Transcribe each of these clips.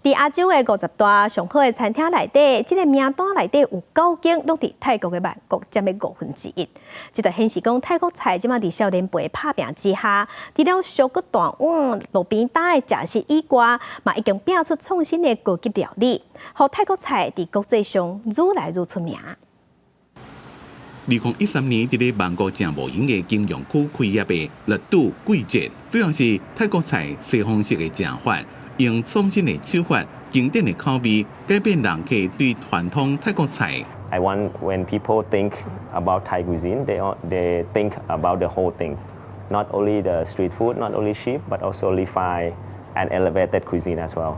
伫亚洲的50大上好的餐厅内底，这个名单内底有9间拢伫泰国的曼谷占了1/5。这就显示讲泰国菜即马伫少年辈拍拼之下，除了小骨大碗、路边摊的食食以外，嘛已经变出创新的高级料理，让泰国菜伫国际上愈来愈出名。2013年，伫咧曼谷正无营的金融区开业的热度贵节，主要是泰国菜西方式的食法，用创新的手法、经典的口味，改变人客对传统泰国菜。I want when people think about Thai cuisine, they think about the whole thing, not only the street food, not only cheap, but also refined and elevated cuisine as well.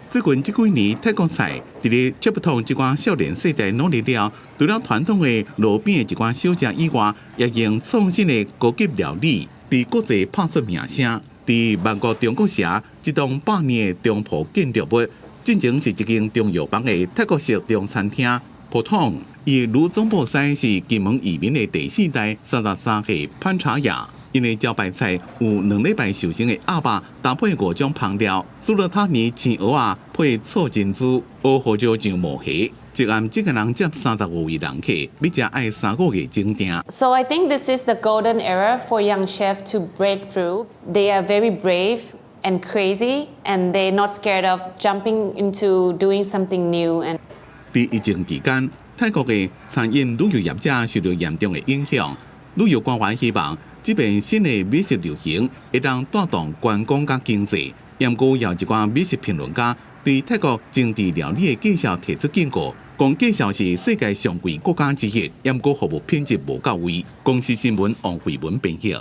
最近这几年，泰国菜伫咧接不同一寡少年世代努力了，除了传统的路边的一寡小食以外，也用创新的高级料理，伫国际拍出名声。伫曼谷中国城一栋100年的中葡建筑物，进前是一间中药房的泰国式中餐厅。普通，伊女总部师是金门移民的第4代33岁潘茶雅。因为招牌菜有2礼拜熟成的鸭肉，搭配5种香料，煮了塔尼青蚵仔配醋珍珠，蚵胡椒酱毛虾。一暗这个人接35位人客，要食爱3-5个钟定。So I think this is the golden era for young chefs to break through. They are very brave and crazy, and they're not scared of jumping into doing something new. And 在疫情期间，泰国的餐饮旅游业者受到严重的影响。旅游官员希望，这边新的美食流行会当带动观光甲经济。不过，有一寡美食评论家对泰国精致料理的介绍提出警告，讲介绍是世界上贵国家之一，不过服务品质无到位。公司新闻王慧文编写。